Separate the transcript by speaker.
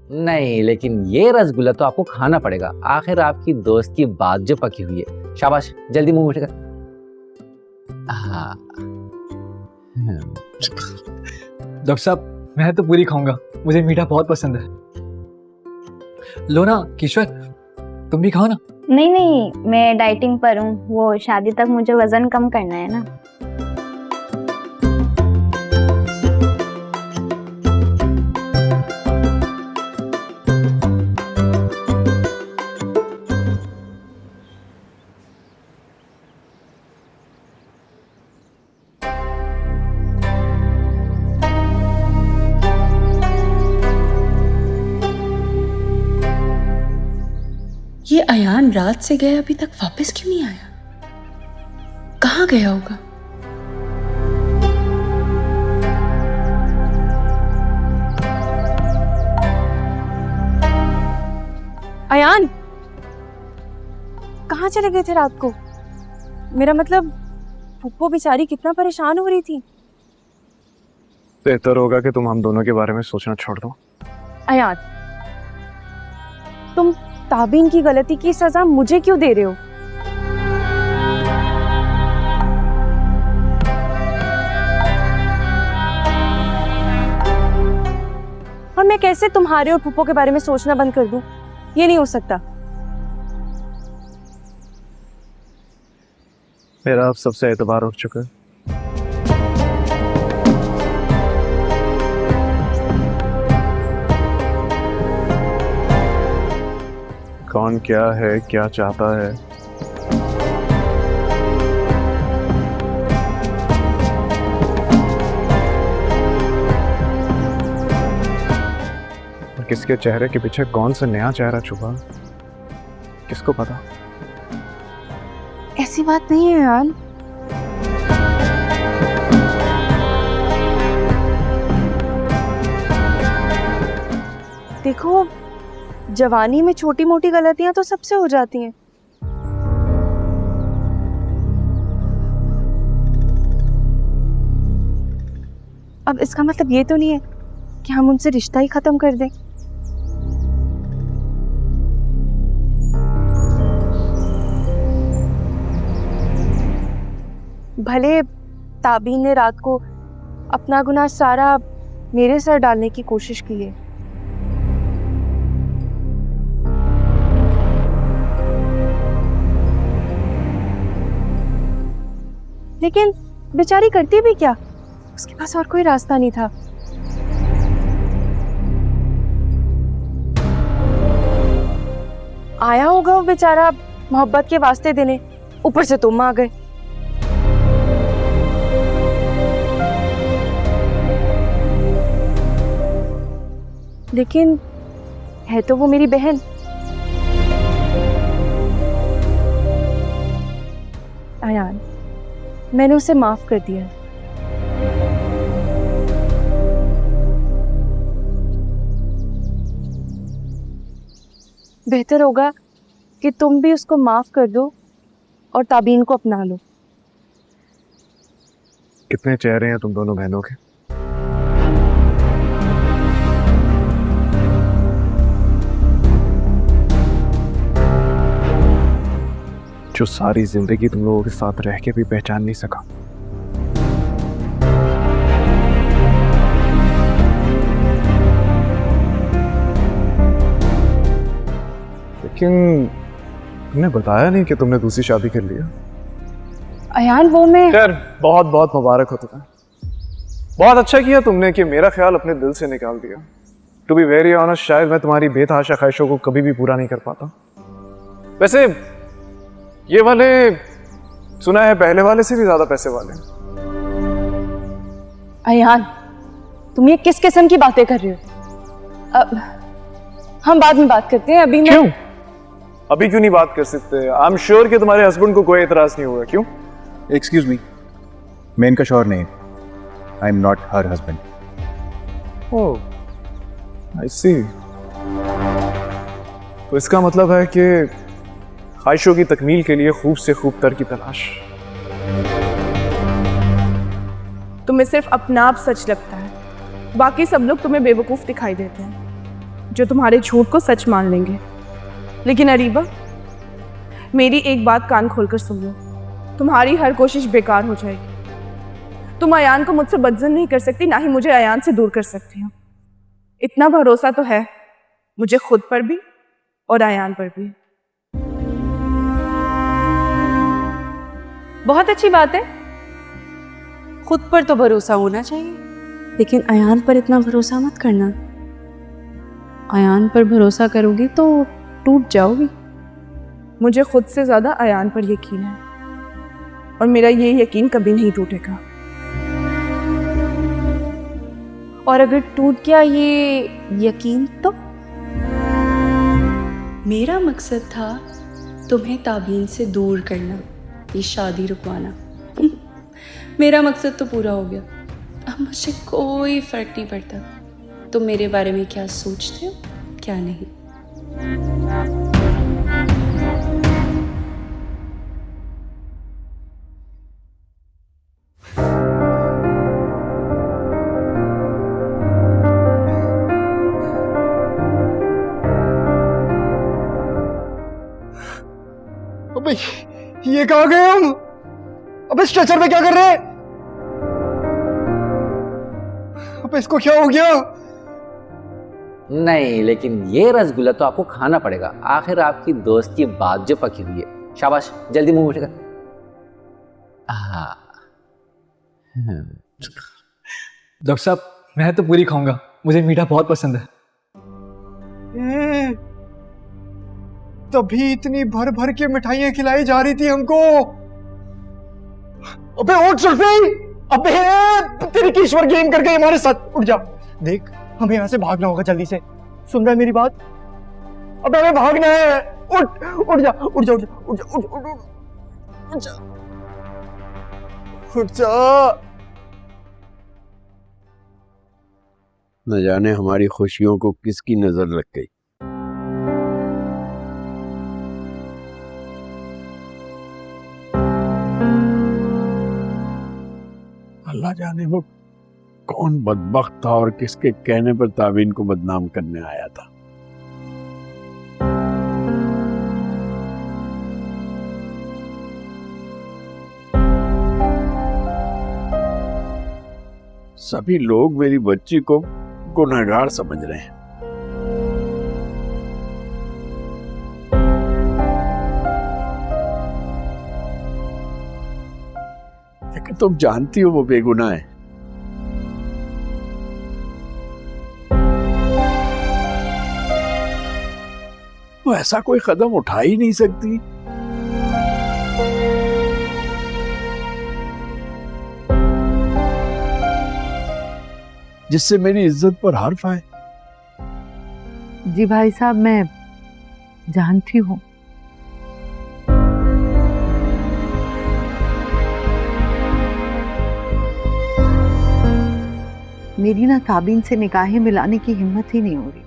Speaker 1: नहीं, लेकिन ये रसगुल्ला तो आपको खाना पड़ेगा। आखिर आपकी दोस्त की बात जो पकी हुई है। शाबाश, जल्दी मुंह मीठा कर। हाँ।
Speaker 2: डॉक्टर साहब, मैं तो पूरी खाऊंगा, मुझे मीठा बहुत पसंद है। लो ना किश्वर, तुम भी खाओ ना।
Speaker 3: नहीं नहीं, मैं डाइटिंग पर हूँ, वो शादी तक मुझे वजन कम करना है ना।
Speaker 4: ये अयान रात से गया, अभी तक वापस क्यों नहीं आया? कहाँ गया होगा?
Speaker 5: अयान, कहाँ चले गए थे रात को? मेरा मतलब पुप्पो बेचारी कितना परेशान हो रही थी।
Speaker 6: बेहतर होगा कि तुम हम दोनों के बारे में सोचना छोड़ दो।
Speaker 5: अयान, तुम ताबीन की गलती की सजा मुझे क्यों दे रहे हो? और मैं कैसे तुम्हारे और पुप्पो के बारे में सोचना बंद कर दूं? ये नहीं हो सकता।
Speaker 6: मेरा अब सबसे एतबार उठ चुका है। कौन क्या है, क्या चाहता है, और किसके चेहरे के पीछे कौन सा नया चेहरा छुपा, किसको पता।
Speaker 5: ऐसी बात नहीं है यार। देखो, जवानी में छोटी मोटी गलतियां तो सबसे हो जाती हैं। अब इसका मतलब ये तो नहीं है कि हम उनसे रिश्ता ही खत्म कर दें। भले ताबीन ने रात को अपना गुनाह सारा मेरे सर डालने की कोशिश की है, लेकिन बेचारी करती भी क्या? उसके पास और कोई रास्ता नहीं था। आया होगा वो बेचारा मोहब्बत के वास्ते देने, ऊपर से तुम आ गए। लेकिन है तो वो मेरी बहन। अयान, मैंने उसे माफ कर दिया। बेहतर होगा कि तुम भी उसको माफ कर दो और ताबीन को अपना लो।
Speaker 6: कितने चेहरे हैं तुम दोनों बहनों के? जो सारी जिंदगी तुम लोगों के साथ रह के भी पहचान नहीं सका। लेकिन तुमने बताया नहीं कि तुमने दूसरी शादी कर लिया।
Speaker 5: अयान, वो मैं
Speaker 6: खैर, बहुत बहुत मुबारक हो तुम्हें। बहुत अच्छा किया तुमने कि मेरा ख्याल अपने दिल से निकाल दिया। टू बी वेरी ऑनेस्ट, शायद मैं तुम्हारी बेतहाशा ख्वाहिशों को कभी भी पूरा नहीं कर पाता। वैसे ये वाले, सुना है पहले वाले से भी ज्यादा पैसे वाले।
Speaker 5: अयान, तुम ये किस किस्म की बातें कर रहे हो? अब हम बाद में बात करते हैं। अभी
Speaker 6: क्यों? अभी क्यों नहीं बात कर सकते? आई एम श्योर कि तुम्हारे हस्बैंड को कोई एतराज नहीं होगा। क्यों?
Speaker 7: एक्सक्यूज मी, मैं इनका शौहर नहीं, I am not her husband.
Speaker 6: Oh, I see. तो इसका मतलब है कि ख्वाहिशों की तकमील के लिए खूब से खूब तर की तलाश।
Speaker 8: तुम्हें सिर्फ अपना आप सच लगता है, बाकी सब लोग तुम्हें बेवकूफ दिखाई देते हैं। जो तुम्हारे झूठ को सच मान लेंगे। लेकिन अरीबा, मेरी एक बात कान खोलकर सुन लो, तुम्हारी हर कोशिश बेकार हो जाएगी। तुम अयान को मुझसे बदजन नहीं कर सकती, ना ही मुझे अयान से दूर कर सकती हो। इतना भरोसा तो है मुझे खुद पर भी और अयान पर भी।
Speaker 5: बहुत अच्छी बात है, खुद पर तो भरोसा होना चाहिए, लेकिन अयान पर इतना भरोसा मत करना। अयान पर भरोसा करोगी तो टूट जाओगी।
Speaker 8: मुझे खुद से ज्यादा अयान पर यकीन है और मेरा ये यकीन कभी नहीं टूटेगा।
Speaker 5: और अगर टूट गया ये यकीन तो?
Speaker 4: मेरा मकसद था तुम्हें ताबीन से दूर करना, ये शादी रुकवाना। मेरा मकसद तो पूरा हो गया। अब मुझे कोई फर्क नहीं पड़ता तुम मेरे बारे में क्या सोचते हो क्या नहीं।
Speaker 2: अबे ये कहाँ गए हम? अबे स्ट्रेचर में क्या कर रहे हैं? अबे इसको क्या हो गया?
Speaker 1: नहीं, लेकिन ये रसगुल्ला तो आपको खाना पड़ेगा। आखिर आपकी दोस्त की बात जो पकी हुई है। शाबाश, जल्दी मुंह मीठा कर।
Speaker 2: डॉक्टर साहब, मैं तो पूरी खाऊंगा, मुझे मीठा बहुत पसंद है। तभी इतनी भर भर के मिठाइयां खिलाई जा रही थी हमको। अबे उठ सुल्फी! अबे तेरी की ईश्वर गेम करके हमारे साथ। उठ जा, देख हमें यहाँ से भागना होगा जल्दी से। सुन रहा है मेरी बात? अबे हमें भागना है। उठ उठ जा, उठ जा, उठ जा, उठ जा, उठ उठ उठ उठ जा, उठ जा।
Speaker 9: न जाने हमारी खुशियों को किसकी नजर लग गई। अल्लाह जाने वो कौन बदबख्त था और किसके कहने पर ताबीन को बदनाम करने आया था। सभी लोग मेरी बच्ची को गुनहगार समझ रहे हैं। लेकिन तुम जानती हो वो बेगुनाह है। वो ऐसा कोई कदम उठा ही नहीं सकती। जिससे मेरी इज्जत पर हर्फ आए।
Speaker 10: जी भाई साहब, मैं जानती हूँ। मेरी ना ताबीन से निगाहें मिलाने की हिम्मत ही नहीं हो रही।